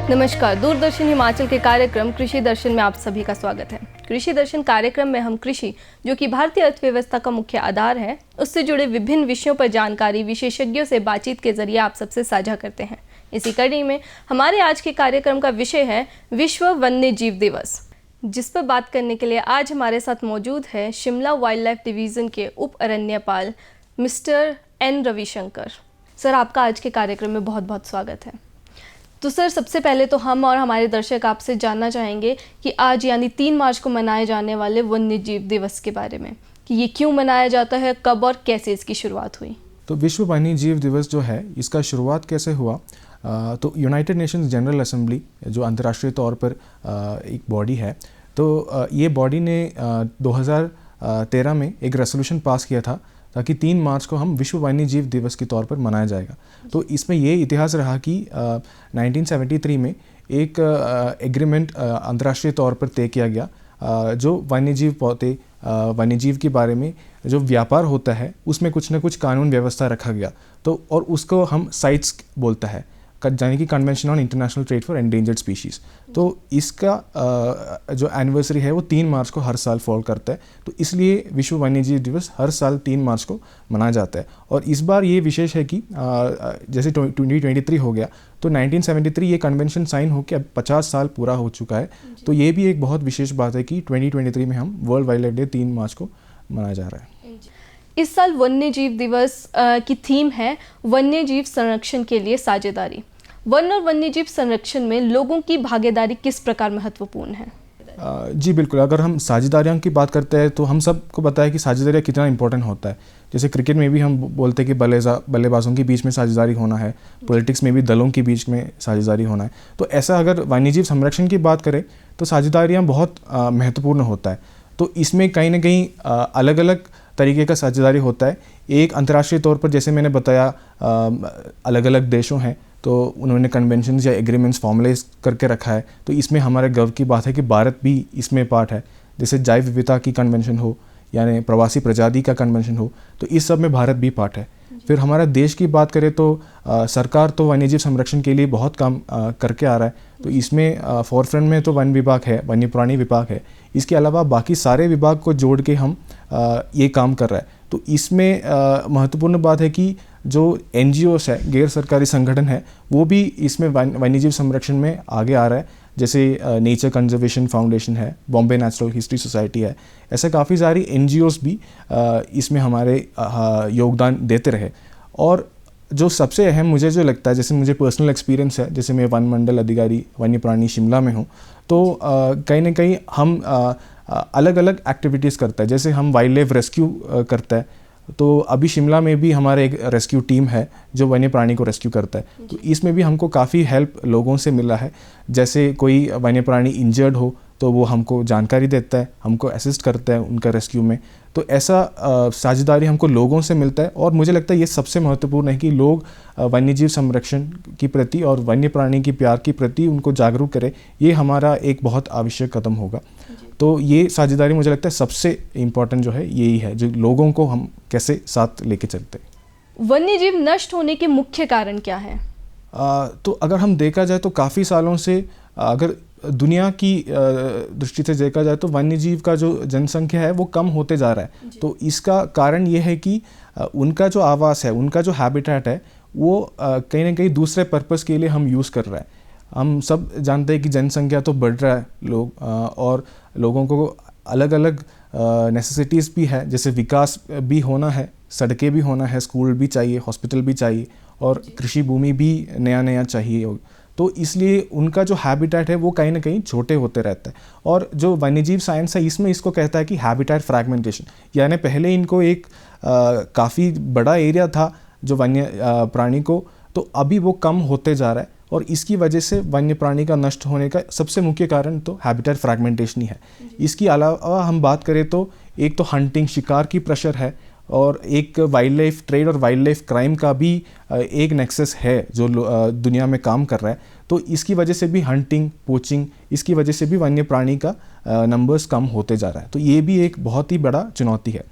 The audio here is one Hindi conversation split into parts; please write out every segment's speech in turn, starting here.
नमस्कार, दूरदर्शन हिमाचल के कार्यक्रम कृषि दर्शन में आप सभी का स्वागत है। कृषि दर्शन कार्यक्रम में हम कृषि, जो कि भारतीय अर्थव्यवस्था का मुख्य आधार है, उससे जुड़े विभिन्न विषयों पर जानकारी विशेषज्ञों से बातचीत के जरिए आप सबसे साझा करते हैं। इसी कड़ी में हमारे आज के कार्यक्रम का विषय है विश्व वन्य जीव दिवस, जिस पर बात करने के लिए आज हमारे साथ मौजूद है शिमला वाइल्ड लाइफ डिवीज़न के उप अरण्यपाल मिस्टर एन रविशंकर। सर, आपका आज के कार्यक्रम में बहुत बहुत स्वागत है। तो सर, सबसे पहले तो हम और हमारे दर्शक आपसे जानना चाहेंगे कि आज यानी 3 मार्च को मनाए जाने वाले वन्य जीव दिवस के बारे में, कि ये क्यों मनाया जाता है, कब और कैसे इसकी शुरुआत हुई। तो विश्व वन्य जीव दिवस जो है, इसका शुरुआत कैसे हुआ? तो यूनाइटेड नेशंस जनरल असेंबली, जो अंतर्राष्ट्रीय तौर पर एक बॉडी है, तो ये बॉडी ने 2013 में एक रेजोल्यूशन पास किया था ताकि 3 मार्च को हम विश्व वन्य जीव दिवस के तौर पर मनाया जाएगा। तो इसमें ये इतिहास रहा कि 1973 में एक एग्रीमेंट अंतर्राष्ट्रीय तौर पर तय किया गया, जो वन्यजीव पौधे, वन्यजीव के बारे में जो व्यापार होता है उसमें कुछ ना कुछ कानून व्यवस्था रखा गया। तो और उसको हम साइट्स बोलता है, यानी कि convention on international trade for endangered species. तो इसका जो एनिवर्सरी है वो 3 मार्च को हर साल फॉल करता है। तो इसलिए विश्व वन्यजीव दिवस हर साल 3 मार्च को मनाया जाता है। और इस बार ये विशेष है कि जैसे 2023 हो गया, तो 1973 ये कन्वेंशन साइन होकर अब 50 साल पूरा हो चुका है। तो ये भी एक बहुत विशेष बात है कि 2023 में हम वर्ल्ड वाइल्ड लाइफ डे 3 मार्च को मनाया जा रहा है। इस साल वन्य जीव दिवस की थीम है वन्य जीव संरक्षण के लिए साझेदारी। वन और वन्य जीव संरक्षण में लोगों की भागीदारी किस प्रकार महत्वपूर्ण है? जी बिल्कुल, अगर हम साझेदारियों की बात करते हैं तो हम सबको पता है कि साझेदारी कितना इंपॉर्टेंट होता है। जैसे क्रिकेट में भी हम बोलते हैं कि बल्लेबाजों के बीच में साझेदारी होना है, पॉलिटिक्स में भी दलों के बीच में साझेदारी होना है। तो ऐसा अगर वन्यजीव संरक्षण की बात करें तो साझेदारियाँ बहुत महत्वपूर्ण होता है। तो इसमें कहीं ना कहीं अलग अलग तरीके का साझेदारी होता है। एक अंतर्राष्ट्रीय तौर पर, जैसे मैंने बताया, अलग अलग देशों हैं तो उन्होंने कन्वेंशंस या एग्रीमेंट्स फॉर्मलाइज करके रखा है। तो इसमें हमारे गर्व की बात है कि भारत भी इसमें पार्ट है। जैसे जैव विविधता की कन्वेंशन हो, यानी प्रवासी प्रजाति का कन्वेंशन हो, तो इस सब में भारत भी पार्ट है। फिर हमारा देश की बात करें तो सरकार तो वन्यजीव संरक्षण के लिए बहुत काम करके आ रहा है। तो इसमें फॉरफ्रंट में तो वन विभाग है, वन्य प्राणी विभाग है। इसके अलावा बाकी सारे विभाग को जोड़ के हम ये काम कर रहा है। तो इसमें महत्वपूर्ण बात है कि जो NGOs है, गैर सरकारी संगठन है, वो भी इसमें वन्यजीव संरक्षण में आगे आ रहा है। जैसे नेचर कंजर्वेशन फाउंडेशन है, बॉम्बे नेचुरल हिस्ट्री सोसाइटी है, ऐसे काफ़ी सारी NGOs भी इसमें हमारे योगदान देते रहे। और जो सबसे अहम मुझे जो लगता है, जैसे मुझे पर्सनल एक्सपीरियंस है, जैसे मैं वन मंडल अधिकारी वन्य प्राणी शिमला में हूँ, तो कहीं ना कहीं हम अलग अलग एक्टिविटीज़ करता है। जैसे हम वाइल्ड लाइफ रेस्क्यू करता है, तो अभी शिमला में भी हमारे एक रेस्क्यू टीम है जो वन्य प्राणी को रेस्क्यू करता है। तो इसमें भी हमको काफ़ी हेल्प लोगों से मिला है। जैसे कोई वन्य प्राणी इंजर्ड हो तो वो हमको जानकारी देता है, हमको असिस्ट करता है उनका रेस्क्यू में। तो ऐसा साझेदारी हमको लोगों से मिलता है। और मुझे लगता है ये सबसे महत्वपूर्ण है कि लोग वन्यजीव संरक्षण की प्रति और वन्य प्राणी की प्यार की प्रति उनको जागरूक करें। ये हमारा एक बहुत आवश्यक कदम होगा। तो ये साझेदारी मुझे लगता है सबसे इम्पोर्टेंट जो है यही है, जो लोगों को हम कैसे साथ लेके चलते हैं। वन्यजीव नष्ट होने के मुख्य कारण क्या है? तो अगर हम देखा जाए तो काफ़ी सालों से, अगर दुनिया की दृष्टि से देखा जाए तो वन्यजीव का जो जनसंख्या है वो कम होते जा रहा है। तो इसका कारण ये है कि उनका जो आवास है, उनका जो हैबिटेट है, वो कहीं ना कहीं दूसरे पर्पस के लिए हम यूज़ कर रहा है। हम सब जानते हैं कि जनसंख्या तो बढ़ रहा है, और लोगों को अलग अलग नेसेसिटीज़ भी है। जैसे विकास भी होना है, सड़कें भी होना है, स्कूल भी चाहिए, हॉस्पिटल भी चाहिए, और कृषि भूमि भी नया चाहिए। तो इसलिए उनका जो हैबिटेट है वो कहीं ना कहीं छोटे होते रहता है। और जो वन्यजीव साइंस है इसमें इसको कहता है कि हैबिटेट फ्रैगमेंटेशन, यानी पहले इनको एक काफ़ी बड़ा एरिया था जो वन्य प्राणी को, तो अभी वो कम होते जा रहा है। और इसकी वजह से वन्य प्राणी का नष्ट होने का सबसे मुख्य कारण तो हैबिटेट फ्रैगमेंटेशन ही है। इसके अलावा हम बात करें तो एक तो हंटिंग, शिकार की प्रेशर है, और एक वाइल्ड लाइफ ट्रेड और वाइल्ड लाइफ क्राइम का भी एक नेक्सस है जो दुनिया में काम कर रहा है। तो इसकी वजह से भी हंटिंग, पोचिंग, इसकी वजह से भी वन्य प्राणी का नंबर्स कम होते जा रहा है। तो ये भी एक बहुत ही बड़ा चुनौती है।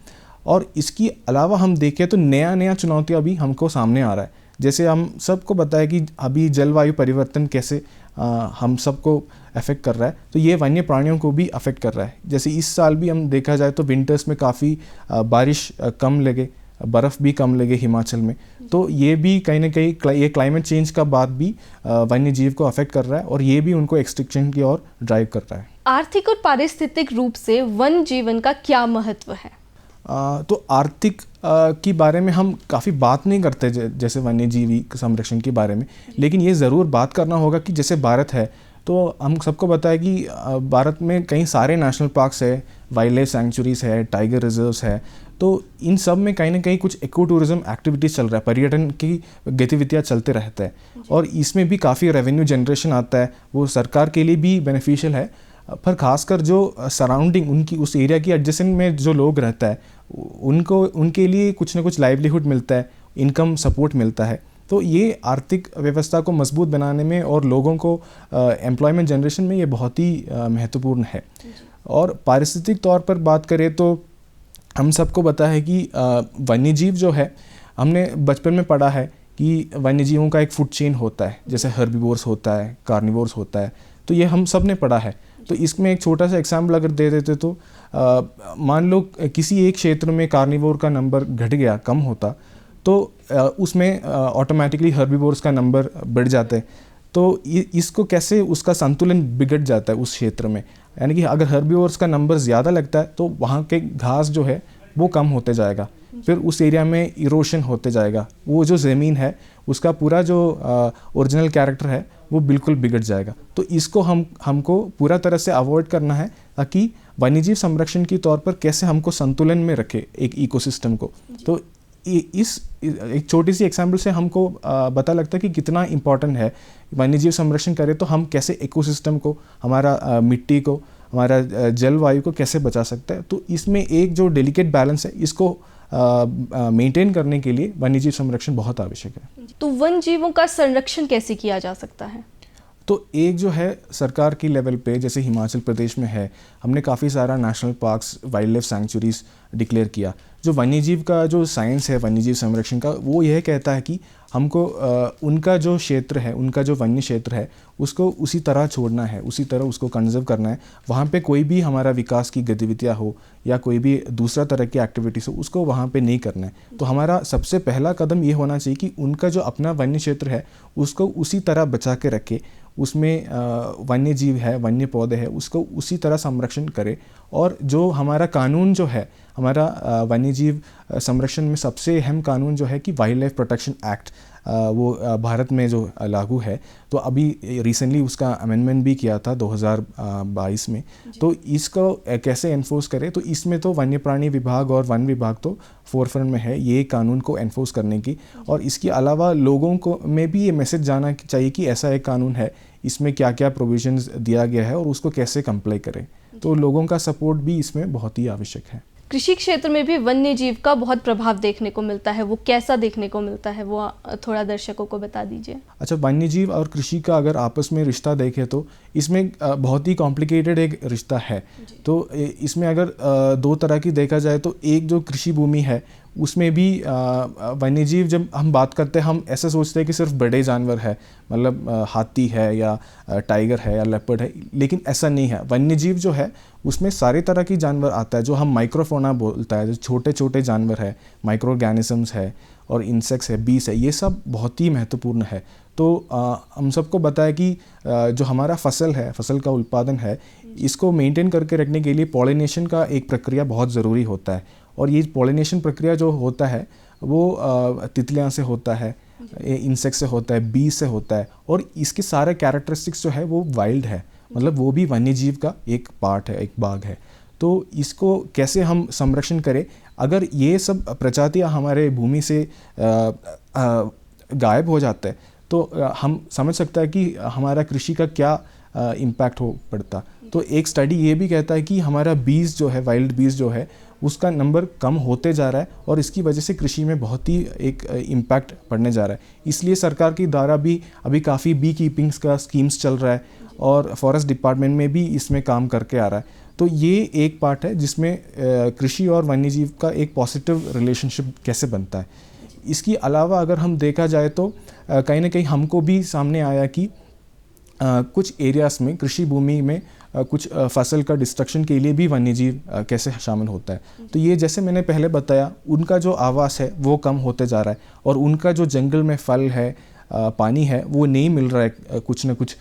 और इसके अलावा हम देखें तो नया चुनौतियाँ भी हमको सामने आ रहा है। जैसे हम सबको पता है कि अभी जलवायु परिवर्तन कैसे हम सबको अफेक्ट कर रहा है, तो ये वन्य प्राणियों को भी अफेक्ट कर रहा है। जैसे इस साल भी हम देखा जाए तो विंटर्स में काफ़ी बारिश कम लगे, बर्फ़ भी कम लगे हिमाचल में, तो ये भी कहीं ना कहीं ये क्लाइमेट चेंज का बात भी वन्य जीव को अफेक्ट कर रहा है और ये भी उनको एक्सटिंक्शन की ओर ड्राइव कर रहा है। आर्थिक और पारिस्थितिक रूप से वन जीवन का क्या महत्व है? तो आर्थिक की बारे में हम काफ़ी बात नहीं करते जैसे वन्यजीवी संरक्षण के बारे में, लेकिन ये ज़रूर बात करना होगा कि जैसे भारत है तो हम सबको पता है कि भारत में कई सारे नेशनल पार्क्स है, वाइल्ड लाइफ सेंचुरीज है, टाइगर रिजर्व्स है, तो इन सब में कहीं ना कहीं कुछ इको टूरिज्म एक्टिविटीज़ चल रहा है, पर्यटन की गतिविधियाँ चलते रहता है और इसमें भी काफ़ी रेवेन्यू जनरेशन आता है, वो सरकार के लिए भी बेनिफिशियल है। पर खासकर जो सराउंडिंग उनकी उस एरिया की एडजेसेंट में जो लोग रहता है उनके लिए कुछ ना कुछ लाइवलीहुड मिलता है, इनकम सपोर्ट मिलता है, तो ये आर्थिक व्यवस्था को मजबूत बनाने में और लोगों को एम्प्लॉयमेंट जनरेशन में ये बहुत ही महत्वपूर्ण है। और पारिस्थितिक तौर पर बात करें तो हम सबको पता है कि वन्यजीव जो है, हमने बचपन में पढ़ा है कि वन्यजीवों का एक फूड चेन होता है, जैसे हर्बीवोर्स होता है, कार्निवोर्स होता है, तो ये हम सब ने पढ़ा है। तो इसमें एक छोटा सा एग्जाम्पल अगर दे देते तो मान लो किसी एक क्षेत्र में कार्निवोर का नंबर घट गया, कम होता, तो उसमें ऑटोमेटिकली हर्बीवोर्स का नंबर बढ़ जाता है। तो इसको कैसे उसका संतुलन बिगड़ जाता है उस क्षेत्र में, यानी कि अगर हर्बीवोर्स का नंबर ज़्यादा लगता है तो वहाँ के घास जो है वो कम होते जाएगा, फिर उस एरिया में इरोशन होते जाएगा, वो जो ज़मीन है उसका पूरा जो ओरिजिनल कैरेक्टर है वो बिल्कुल बिगड़ जाएगा। तो इसको हमको पूरा तरह से अवॉइड करना है ताकि वन्यजीव संरक्षण के तौर पर कैसे हमको संतुलन में रखे एक इकोसिस्टम को। तो इस एक छोटी सी एग्जाम्पल से हमको पता लगता है कि कितना इम्पोर्टेंट है वन्यजीव संरक्षण करें तो हम कैसे इकोसिस्टम को, हमारा मिट्टी को, हमारा जलवायु को कैसे बचा सकते हैं। तो इसमें एक जो डेलिकेट बैलेंस है इसको मेंटेन करने के लिए वन्यजीव संरक्षण बहुत आवश्यक है। तो वन जीवों का संरक्षण कैसे किया जा सकता है? तो एक जो है सरकार की लेवल पे, जैसे हिमाचल प्रदेश में है, हमने काफ़ी सारा national parks, wild life sanctuaries declare किया। जो वन्यजीव का जो साइंस है वन्यजीव संरक्षण का, वो यह कहता है कि हमको उनका जो क्षेत्र है, उनका जो वन्य क्षेत्र है उसको उसी तरह छोड़ना है, उसी तरह उसको कंजर्व करना है। वहाँ पे कोई भी हमारा विकास की गतिविधियाँ हो या कोई भी दूसरा तरह की एक्टिविटीज़ हो उसको वहाँ पे नहीं करना है। तो हमारा सबसे पहला कदम ये होना चाहिए कि उनका जो अपना वन्य क्षेत्र है उसको उसी तरह बचा के रखे, उसमें वन्य जीव है, वन्य पौधे हैं, उसको उसी तरह संरक्षण करे। और जो हमारा कानून जो है, हमारा वन्यजीव संरक्षण में सबसे अहम कानून जो है कि वाइल्ड लाइफ प्रोटेक्शन एक्ट, वो भारत में जो लागू है, तो अभी रिसेंटली उसका अमेंडमेंट भी किया था 2022 में। तो इसको कैसे एनफोर्स करें, तो इसमें तो वन्य प्राणी विभाग और वन विभाग तो फोरफ्रंट में है ये कानून को एनफोर्स करने की। और इसके अलावा लोगों को में भी ये मैसेज जाना चाहिए कि ऐसा एक कानून है, इसमें क्या क्या प्रोविजंस दिया गया है और उसको कैसे कंप्लाई करें। तो लोगों का सपोर्ट भी इसमें बहुत ही आवश्यक है। कृषि क्षेत्र में भी वन्य जीव का बहुत प्रभाव देखने को मिलता है, वो कैसा देखने को मिलता है वो थोड़ा दर्शकों को बता दीजिए। अच्छा, वन्य जीव और कृषि का अगर आपस में रिश्ता देखें तो इसमें बहुत ही कॉम्प्लिकेटेड एक रिश्ता है। तो इसमें अगर दो तरह की देखा जाए तो एक जो कृषि भूमि है उसमें भी वन्यजीव, जब हम बात करते हैं हम ऐसा सोचते हैं कि सिर्फ बड़े जानवर है, मतलब हाथी है या टाइगर है या लेपर्ड है, लेकिन ऐसा नहीं है। वन्यजीव जो है उसमें सारे तरह की जानवर आता है, जो हम माइक्रोफोना बोलता है, जो छोटे छोटे जानवर है, माइक्रो ऑर्गेनिजम्स है और इंसेक्ट्स है, बीस है, ये सब बहुत ही महत्वपूर्ण है। तो हम सबको पता है कि जो हमारा फसल है, फसल का उत्पादन है, इसको मेंटेन करके रखने के लिए पॉलिनेशन का एक प्रक्रिया बहुत ज़रूरी होता है। और ये पॉलिनेशन प्रक्रिया जो होता है वो तितलियाँ से होता है, इंसेक्ट से होता है, बी से होता है, और इसके सारे कैरेक्टरिस्टिक्स जो है वो वाइल्ड है, मतलब वो भी वन्यजीव का एक पार्ट है, एक भाग है। तो इसको कैसे हम संरक्षण करें, अगर ये सब प्रजातियाँ हमारे भूमि से गायब हो जाते हैं तो हम समझ सकता है कि हमारा कृषि का क्या इम्पैक्ट हो पड़ता। तो एक स्टडी ये भी कहता है कि हमारा बीज जो है, वाइल्ड बीज जो है, उसका नंबर कम होते जा रहा है और इसकी वजह से कृषि में बहुत ही एक इम्पैक्ट पड़ने जा रहा है। इसलिए सरकार की द्वारा भी अभी काफ़ी बी कीपिंग्स का स्कीम्स चल रहा है और फॉरेस्ट डिपार्टमेंट में भी इसमें काम करके आ रहा है। तो ये एक पार्ट है जिसमें कृषि और वन्यजीव का एक पॉजिटिव रिलेशनशिप कैसे बनता है। इसके अलावा अगर हम देखा जाए तो कहीं ना कहीं हमको भी सामने आया कि कुछ एरियाज में कृषि भूमि में कुछ फसल का डिस्ट्रक्शन के लिए भी वन्यजीव कैसे शामिल होता है। तो ये जैसे मैंने पहले बताया, उनका जो आवास है वो कम होते जा रहा है और उनका जो जंगल में फल है, पानी है, वो नहीं मिल रहा है कुछ न कुछ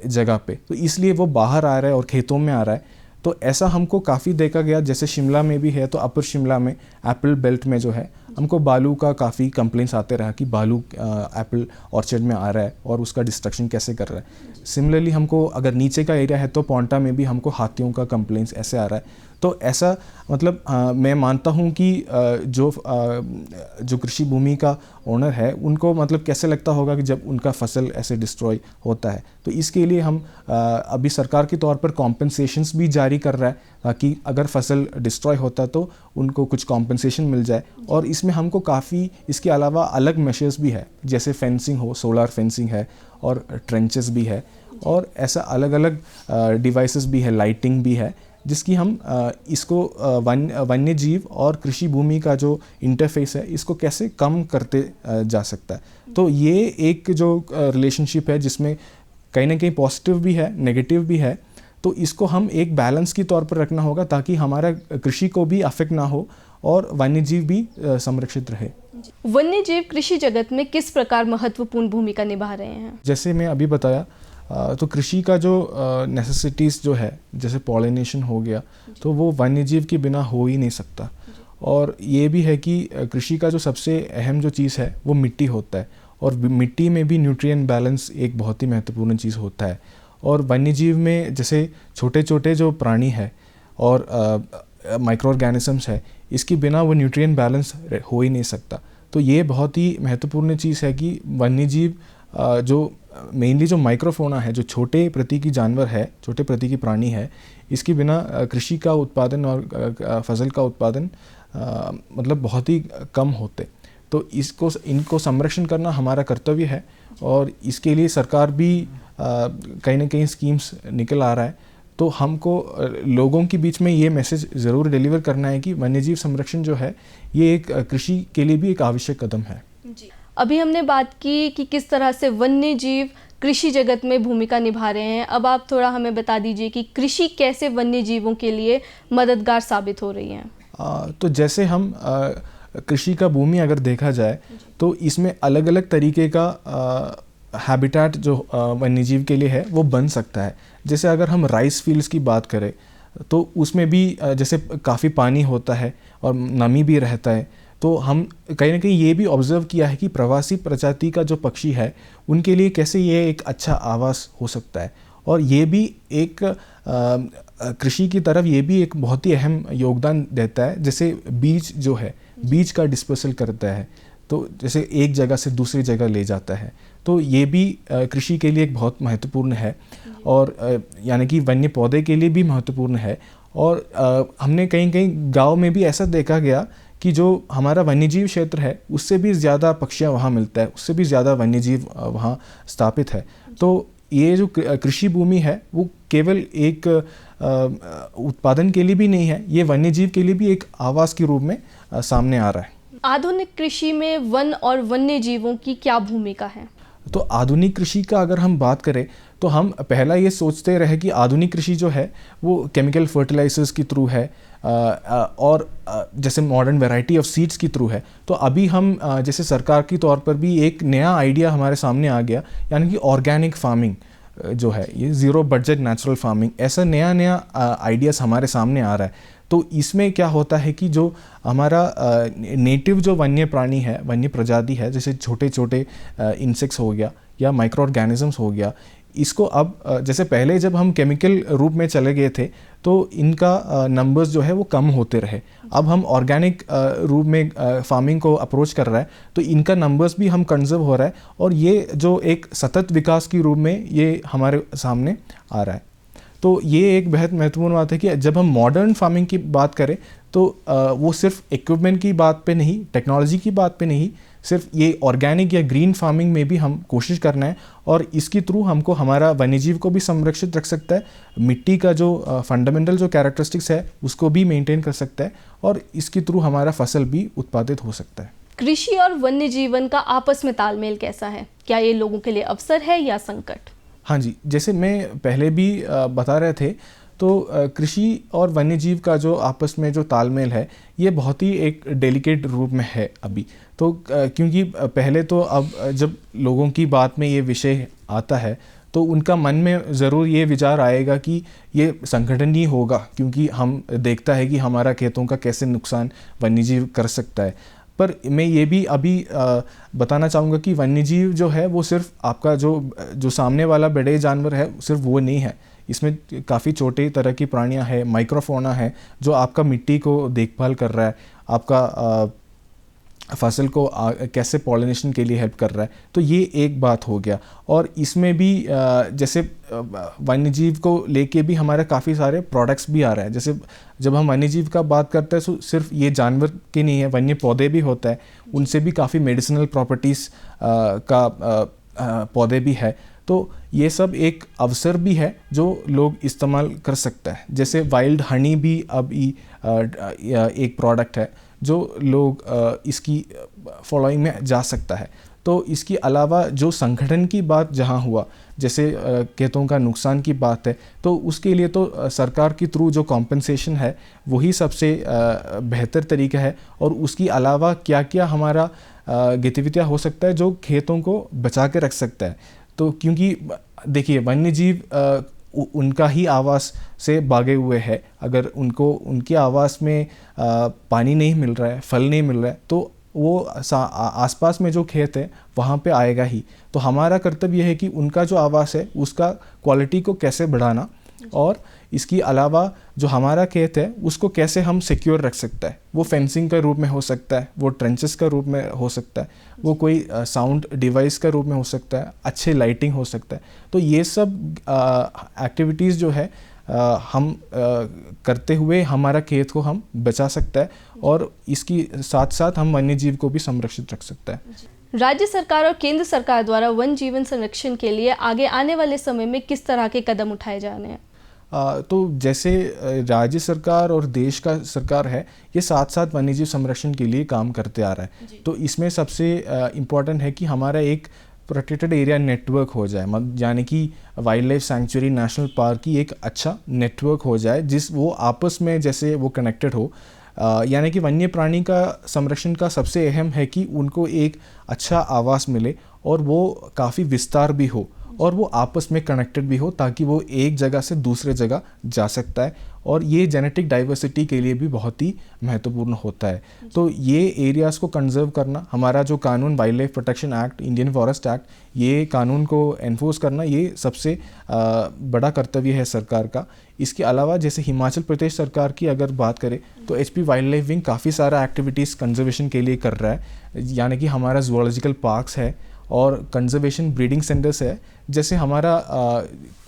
जगह पे, तो इसलिए वो बाहर आ रहा है और खेतों में आ रहा है। तो ऐसा हमको काफ़ी देखा गया, जैसे शिमला में भी है, तो अपर शिमला में एप्पल बेल्ट में जो है हमको बालू का काफ़ी कंप्लेंट्स आते रहा कि बालू एप्पल ऑर्चर्ड में आ रहा है और उसका डिस्ट्रक्शन कैसे कर रहा है। सिमिलरली हमको अगर नीचे का एरिया है तो पोंटा में भी हमको हाथियों का कंप्लेंट्स ऐसे आ रहा है। तो ऐसा मतलब मैं मानता हूँ कि जो कृषि भूमि का ओनर है उनको मतलब कैसे लगता होगा कि जब उनका फसल ऐसे डिस्ट्रॉय होता है। तो इसके लिए हम अभी सरकार के तौर पर कॉम्पनसेशंस भी जारी कर रहा है ताकि अगर फसल डिस्ट्रॉय होता है तो उनको कुछ कॉम्पनसेशन मिल जाए। और इसमें हमको काफ़ी इसके अलावा अलग मेशर्स भी है, जैसे फेंसिंग हो, सोलर फेंसिंग है और ट्रेंचेस भी है और ऐसा अलग अलग डिवाइसेस भी है, लाइटिंग भी है, जिसकी हम इसको वन्य जीव और कृषि भूमि का जो इंटरफेस है इसको कैसे कम करते जा सकता है। तो ये एक जो रिलेशनशिप है जिसमें कहीं ना कहीं पॉजिटिव भी है, नेगेटिव भी है, तो इसको हम एक बैलेंस की तौर पर रखना होगा ताकि हमारा कृषि को भी अफेक्ट ना हो और वन्यजीव भी संरक्षित रहे। वन्यजीव कृषि जगत में किस प्रकार महत्वपूर्ण भूमिका निभा रहे हैं? जैसे मैं अभी बताया, तो कृषि का जो नेसेसिटीज़ जो है, जैसे पॉलिनेशन हो गया, तो वो वन्यजीव के बिना हो ही नहीं सकता। और ये भी है कि कृषि का जो सबसे अहम जो चीज़ है वो मिट्टी होता है और मिट्टी में भी न्यूट्रिएंट बैलेंस एक बहुत ही महत्वपूर्ण चीज़ होता है। और वन्यजीव में जैसे छोटे छोटे जो प्राणी है और माइक्रो ऑर्गेनिजम्स है, इसके बिना वो न्यूट्रिएंट बैलेंस हो ही नहीं सकता। तो ये बहुत ही महत्वपूर्ण चीज़ है कि वन्यजीव जो मेनली जो माइक्रोफोना है, जो छोटे प्रति की जानवर है, छोटे प्रति की प्राणी है, इसके बिना कृषि का उत्पादन और फसल का उत्पादन मतलब बहुत ही कम होते। तो इनको संरक्षण करना हमारा कर्तव्य है और इसके लिए सरकार भी कहीं ना कहीं स्कीम्स निकल आ रहा है। तो हमको लोगों के बीच में ये मैसेज ज़रूर डिलीवर करना है कि वन्यजीव संरक्षण जो है ये एक कृषि के लिए भी एक आवश्यक कदम है। जी, अभी हमने बात की कि किस तरह से वन्यजीव कृषि जगत में भूमिका निभा रहे हैं। अब आप थोड़ा हमें बता दीजिए कि कृषि कैसे वन्यजीवों के लिए मददगार साबित हो रही है। तो जैसे हम कृषि का भूमि अगर देखा जाए तो इसमें अलग अलग तरीके का हैबिटेट जो वन्यजीव के लिए है वो बन सकता है। जैसे अगर हम राइस फील्ड्स की बात करें तो उसमें भी जैसे काफ़ी पानी होता है और नमी भी रहता है, तो हम कहीं ना कहीं ये भी ऑब्जर्व किया है कि प्रवासी प्रजाति का जो पक्षी है उनके लिए कैसे ये एक अच्छा आवास हो सकता है। और ये भी एक कृषि की तरफ ये भी एक बहुत ही अहम योगदान देता है। जैसे बीज जो है, बीज का डिस्पर्सल करता है, तो जैसे एक जगह से दूसरी जगह ले जाता है, तो ये भी कृषि के लिए एक बहुत महत्वपूर्ण है और यानी कि वन्य पौधे के लिए भी महत्वपूर्ण है। और हमने कहीं कहीं गांव में भी ऐसा देखा गया कि जो हमारा वन्यजीव क्षेत्र है उससे भी ज़्यादा पक्षियाँ वहाँ मिलता है, उससे भी ज़्यादा वन्यजीव वहाँ स्थापित है। तो ये जो कृषि भूमि है वो केवल एक उत्पादन के लिए भी नहीं है, ये वन्यजीव के लिए भी एक आवास के रूप में सामने आ रहा है। आधुनिक कृषि में वन और वन्य जीवों की क्या भूमिका है? तो आधुनिक कृषि का अगर हम बात करें तो हम पहला ये सोचते रहे कि आधुनिक कृषि जो है वो केमिकल फर्टिलाइजर्स के थ्रू है और जैसे मॉडर्न वैरायटी ऑफ सीड्स की थ्रू है। तो अभी हम जैसे सरकार के तौर पर भी एक नया आइडिया हमारे सामने आ गया, यानी कि ऑर्गेनिक फार्मिंग जो है, ये ज़ीरो बजट नेचुरल फार्मिंग, ऐसा नया नया आइडियाज़ हमारे सामने आ रहा है। तो इसमें क्या होता है कि जो हमारा नेटिव जो वन्य प्राणी है, वन्य प्रजाति है, जैसे छोटे छोटे इंसेक्ट्स हो गया या माइक्रो ऑर्गेनिजम्स हो गया, इसको अब जैसे पहले जब हम केमिकल रूप में चले गए थे तो इनका नंबर्स जो है वो कम होते रहे। अब हम ऑर्गेनिक रूप में फार्मिंग को अप्रोच कर रहा है तो इनका नंबर्स भी हम कंजर्व हो रहा है और ये जो एक सतत विकास के रूप में ये हमारे सामने आ रहा है। तो ये एक बहुत महत्वपूर्ण बात है कि जब हम मॉडर्न फार्मिंग की बात करें तो वो सिर्फ इक्विपमेंट की बात पे नहीं, टेक्नोलॉजी की बात पे नहीं, सिर्फ ये ऑर्गेनिक या ग्रीन फार्मिंग में भी हम कोशिश करना है और इसके थ्रू हमको हमारा वन्यजीव को भी संरक्षित रख सकता है, मिट्टी का जो फंडामेंटल जो कैरेक्टरिस्टिक्स है उसको भी मेंटेन कर सकता है और इसके थ्रू हमारा फसल भी उत्पादित हो सकता है। कृषि और वन्य जीवन का आपस में तालमेल कैसा है? क्या ये लोगों के लिए अवसर है या संकट? हाँ जी, जैसे मैं पहले भी बता रहे थे, तो कृषि और वन्यजीव का जो आपस में जो तालमेल है, ये बहुत ही एक डेलिकेट रूप में है अभी। तो क्योंकि पहले तो अब जब लोगों की बात में ये विषय आता है, तो उनका मन में ज़रूर ये विचार आएगा कि ये संगठन ही होगा, क्योंकि हम देखता है कि हमारा खेतों का कैसे नुकसान वन्यजीव कर सकता है। पर मैं ये भी अभी बताना चाहूँगा कि वन्यजीव जो है वो सिर्फ आपका जो सामने वाला बड़े जानवर है, सिर्फ वो नहीं है। इसमें काफ़ी छोटे तरह की प्राणियाँ हैं, माइक्रोफोना है, जो आपका मिट्टी को देखभाल कर रहा है, आपका फसल को कैसे पॉलिनेशन के लिए हेल्प कर रहा है। तो ये एक बात हो गया। और इसमें भी जैसे वन्यजीव को लेके भी हमारे काफ़ी सारे प्रोडक्ट्स भी आ रहे हैं। जैसे जब हम वन्यजीव का बात करते हैं तो सिर्फ ये जानवर के नहीं है, वन्य पौधे भी होता है, उनसे भी काफ़ी मेडिसिनल प्रॉपर्टीज़ का पौधे भी है। तो ये सब एक अवसर भी है जो लोग इस्तेमाल कर सकते हैं। जैसे वाइल्ड हनी भी अब एक प्रोडक्ट है जो लोग इसकी फॉलोइंग में जा सकता है। तो इसके अलावा जो संगठन की बात जहाँ हुआ, जैसे खेतों का नुकसान की बात है, तो उसके लिए तो सरकार के थ्रू जो कॉम्पनसेशन है वही सबसे बेहतर तरीका है। और उसके अलावा क्या क्या हमारा गतिविधियाँ हो सकता है जो खेतों को बचा के रख सकता है। तो क्योंकि देखिए, वन्यजीव उनका ही आवास से भागे हुए हैं। अगर उनको उनके आवास में पानी नहीं मिल रहा है, फल नहीं मिल रहा है, तो वो आसपास में जो खेत है वहाँ पे आएगा ही। तो हमारा कर्तव्य है कि उनका जो आवास है उसका क्वालिटी को कैसे बढ़ाना, और इसके अलावा जो हमारा खेत है उसको कैसे हम सिक्योर रख सकता है। वो फेंसिंग का रूप में हो सकता है, वो ट्रेंचेस का रूप में हो सकता है, वो कोई साउंड डिवाइस का रूप में हो सकता है, अच्छे लाइटिंग हो सकता है। तो ये सब एक्टिविटीज़ जो है हम करते हुए हमारा खेत को हम बचा सकता है, और इसकी साथ साथ हम वन्यजीव को भी संरक्षित रख सकता है। राज्य सरकार और केंद्र सरकार द्वारा वन जीवन संरक्षण के लिए आगे आने वाले समय में किस तरह के कदम उठाए जाने हैं? तो जैसे राज्य सरकार और देश का सरकार है, ये साथ साथ वन्यजीव संरक्षण के लिए काम करते आ रहा है। तो इसमें सबसे इम्पॉर्टेंट है कि हमारा एक प्रोटेक्टेड एरिया नेटवर्क हो जाए, यानी कि wild life sanctuary national park की एक अच्छा नेटवर्क हो जाए, जिस वो आपस में जैसे वो कनेक्टेड हो। यानी कि वन्य प्राणी का संरक्षण का सबसे अहम है कि उनको एक अच्छा आवास मिले, और वो काफ़ी विस्तार भी हो, और वो आपस में कनेक्टेड भी हो, ताकि वो एक जगह से दूसरे जगह जा सकता है। और ये जेनेटिक डाइवर्सिटी के लिए भी बहुत ही महत्वपूर्ण होता है। तो ये एरियाज़ को कंजर्व करना, हमारा जो कानून wild life protection act, Indian forest act, ये कानून को एनफोर्स करना, ये सबसे बड़ा कर्तव्य है सरकार का। इसके अलावा जैसे हिमाचल प्रदेश सरकार की अगर बात करें, तो एचपी वाइल्ड लाइफ विंग काफ़ी सारा एक्टिविटीज़ कंजर्वेशन के लिए कर रहा है। यानी कि हमारा जूलॉजिकल पार्क्स है और कंजर्वेशन ब्रीडिंग सेंटर्स है। जैसे हमारा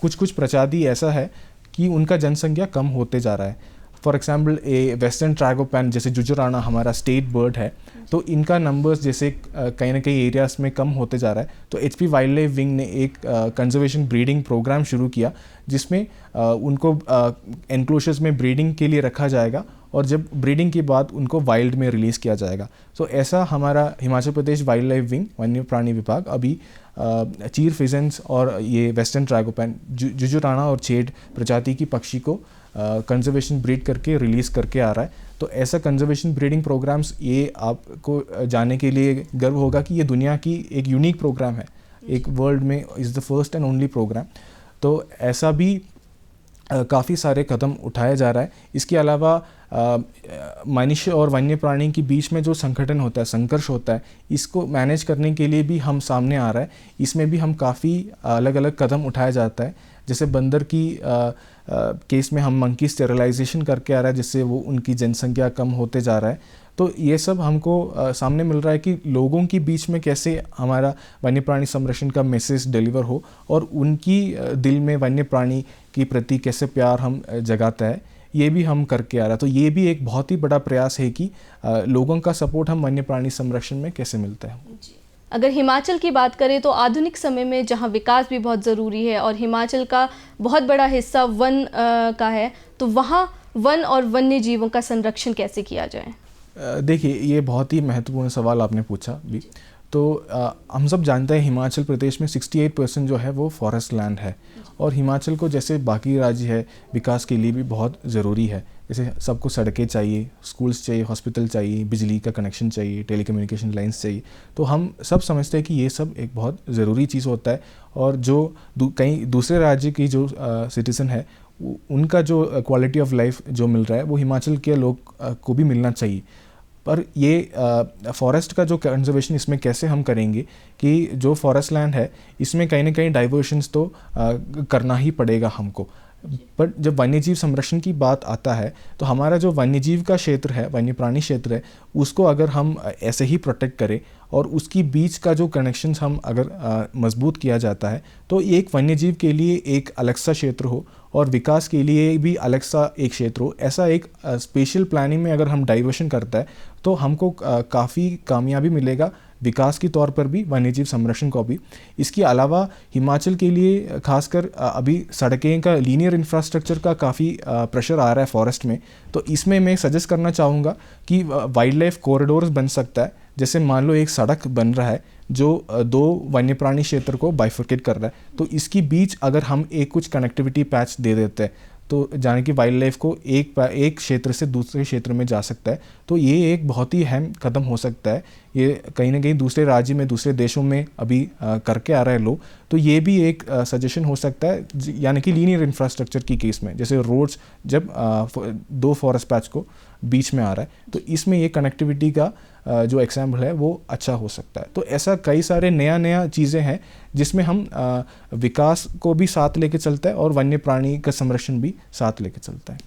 कुछ प्रजाति ऐसा है कि उनका जनसंख्या कम होते जा रहा है। फॉर एग्जाम्पल वेस्टर्न ट्रैगोपैन जैसे जुजुराना हमारा स्टेट बर्ड है, तो इनका नंबर्स जैसे कहीं ना कहीं एरियाज में कम होते जा रहा है। तो एचपी वाइल्ड लाइफ विंग ने एक कंजर्वेशन ब्रीडिंग प्रोग्राम शुरू किया, जिसमें उनको एनक्लोजर्स में ब्रीडिंग के लिए रखा जाएगा, और जब ब्रीडिंग के बाद उनको वाइल्ड में रिलीज़ किया जाएगा। तो ऐसा हमारा Himachal Pradesh wild life wing वन्य प्राणी विभाग अभी चीर फिजेंट्स और ये वेस्टर्न ट्रैगोपैन जुजुराना और चेड प्रजाति की पक्षी को कंजर्वेशन ब्रीड करके रिलीज़ करके आ रहा है। तो ऐसा कंजर्वेशन ब्रीडिंग प्रोग्राम्स, ये आपको जानने के लिए गर्व होगा कि ये दुनिया की एक यूनिक प्रोग्राम है, एक वर्ल्ड में is the first and only program. तो ऐसा भी काफ़ी सारे कदम उठाया जा रहा है। इसके अलावा मनुष्य और वन्य प्राणी के बीच में जो संगठन होता है, संघर्ष होता है, इसको मैनेज करने के लिए भी हम सामने आ रहा है। इसमें भी हम काफ़ी अलग अलग कदम उठाया जाता है। जैसे बंदर की केस में हम मंकी स्टेरिलाइजेशन करके आ रहा है, जिससे वो उनकी जनसंख्या कम होते जा रहा है। तो ये सब हमको सामने मिल रहा है कि लोगों के बीच में कैसे हमारा वन्य प्राणी संरक्षण का मैसेज डिलीवर हो, और उनकी दिल में वन्य प्राणी के प्रति कैसे प्यार हम जगाता है, ये भी हम करके आ रहा है। तो ये भी एक बहुत ही बड़ा प्रयास है कि लोगों का सपोर्ट हम वन्य प्राणी संरक्षण में कैसे मिलता है। अगर हिमाचल की बात करें तो आधुनिक समय में जहां विकास भी बहुत ज़रूरी है और हिमाचल का बहुत बड़ा हिस्सा वन का है, तो वहां वन और वन्य जीवों का संरक्षण कैसे किया जाए? देखिए, ये बहुत ही महत्वपूर्ण सवाल आपने पूछा भी। तो हम सब जानते हैं हिमाचल प्रदेश में 68% जो है वो फॉरेस्ट लैंड है, और हिमाचल को जैसे बाकी राज्य है विकास के लिए भी बहुत ज़रूरी है। जैसे सबको सड़कें चाहिए, स्कूल्स चाहिए, हॉस्पिटल चाहिए, बिजली का कनेक्शन चाहिए, टेलीकम्युनिकेशन लाइंस चाहिए। तो हम सब समझते हैं कि ये सब एक बहुत ज़रूरी चीज़ होता है, और जो कई दूसरे राज्य की जो सिटीज़न है उनका जो क्वालिटी ऑफ लाइफ जो मिल रहा है वो हिमाचल के लोग को भी मिलना चाहिए। पर ये फॉरेस्ट का जो कंजर्वेशन इसमें कैसे हम करेंगे कि जो फॉरेस्ट लैंड है इसमें कहीं ना कहीं डाइवर्शंस तो करना ही पड़ेगा हमको। पर जब वन्यजीव संरक्षण की बात आता है तो हमारा जो वन्यजीव का क्षेत्र है, वन्य प्राणी क्षेत्र है, उसको अगर हम ऐसे ही प्रोटेक्ट करें और उसकी बीच का जो कनेक्शंस हम अगर मजबूत किया जाता है तो एक वन्यजीव के लिए एक अलग सा क्षेत्र हो और विकास के लिए भी अलग सा एक क्षेत्र हो, ऐसा एक स्पेशल प्लानिंग में अगर हम डाइवर्शन करता है तो हमको काफ़ी कामयाबी मिलेगा विकास के तौर पर भी, वन्यजीव संरक्षण को भी। इसके अलावा हिमाचल के लिए खासकर अभी सड़कें का लीनियर इंफ्रास्ट्रक्चर का काफ़ी प्रेशर आ रहा है फॉरेस्ट में, तो इसमें मैं सजेस्ट करना चाहूँगा कि वाइल्ड लाइफ कॉरिडोर्स बन सकता है। जैसे मान लो एक सड़क बन रहा है जो दो वन्य प्राणी क्षेत्र को बाइफरकेट कर रहा है, तो इसकी बीच अगर हम एक कुछ कनेक्टिविटी पैच दे देते हैं तो जाने कि वाइल्ड लाइफ को एक क्षेत्र से दूसरे क्षेत्र में जा सकता है। तो ये एक बहुत ही अहम कदम हो सकता है। ये कहीं ना कहीं दूसरे राज्य में, दूसरे देशों में अभी करके आ रहे हैं लोग, तो ये भी एक सजेशन हो सकता है। यानी कि लीनियर इंफ्रास्ट्रक्चर की केस में जैसे रोड्स जब दो फॉरेस्ट पैच को बीच में आ रहा है तो इसमें ये कनेक्टिविटी का जो एग्जाम्पल है वो अच्छा हो सकता है। तो ऐसा कई सारे नया चीज़ें हैं जिसमें हम विकास को भी साथ लेके चलता है और वन्य प्राणी का संरक्षण भी साथ लेके चलता है।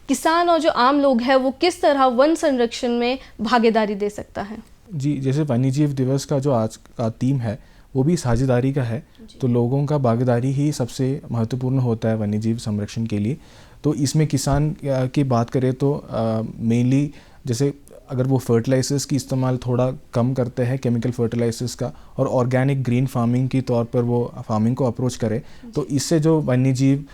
किसान और जो आम लोग हैं वो किस तरह वन संरक्षण में भागीदारी दे सकता है? जी, जैसे वन्यजीव दिवस का जो आज का थीम है वो भी साझेदारी का है, तो लोगों का भागीदारी ही सबसे महत्वपूर्ण होता है वन्यजीव संरक्षण के लिए। तो इसमें किसान की बात करें तो मेनली जैसे अगर वो फर्टिलाइजर्स की इस्तेमाल थोड़ा कम करते हैं, केमिकल फर्टिलाइजर्स का, और ऑर्गेनिक ग्रीन फार्मिंग के तौर पर वो फार्मिंग को अप्रोच करे, तो इससे जो वन्यजीव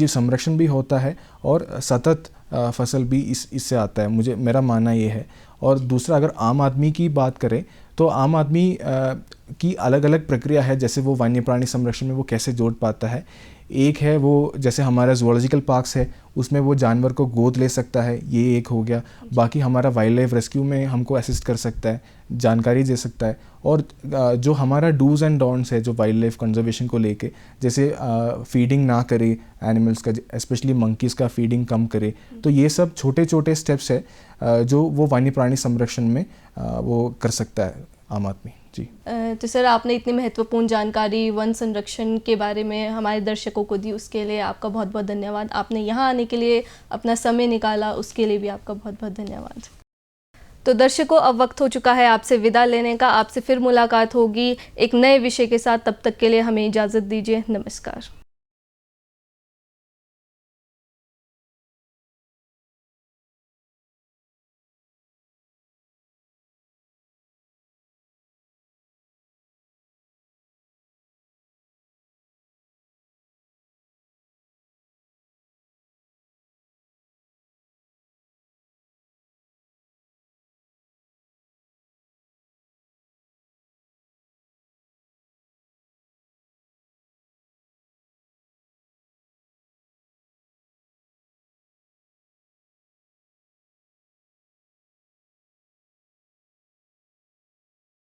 संरक्षण भी होता है और सतत फसल भी इससे आता है, मेरा मानना ये है। और दूसरा अगर आम आदमी की बात करें तो आम आदमी की अलग अलग प्रक्रिया है, जैसे वो वन्य प्राणी संरक्षण में वो कैसे जोड़ पाता है। एक है वो जैसे हमारा जूलॉजिकल पार्क्स है उसमें वो जानवर को गोद ले सकता है, ये एक हो गया। बाकी हमारा वाइल्ड लाइफ रेस्क्यू में हमको असिस्ट कर सकता है, जानकारी दे सकता है। और जो हमारा डूज एंड डोंट्स है जो वाइल्ड लाइफ कंजर्वेशन को लेके, जैसे फीडिंग ना करे एनिमल्स का, स्पेशली मंकीज़ का फीडिंग कम करे, तो ये सब छोटे छोटे स्टेप्स है जो वो वन्य प्राणी संरक्षण में वो कर सकता है आम आदमी। जी तो सर, आपने इतनी महत्वपूर्ण जानकारी वन संरक्षण के बारे में हमारे दर्शकों को दी, उसके लिए आपका बहुत बहुत धन्यवाद। आपने यहाँ आने के लिए अपना समय निकाला, उसके लिए भी आपका बहुत बहुत धन्यवाद। तो दर्शकों, अब वक्त हो चुका है आपसे विदा लेने का। आपसे फिर मुलाकात होगी एक नए विषय के साथ, तब तक के लिए हमें इजाज़त दीजिए। नमस्कार।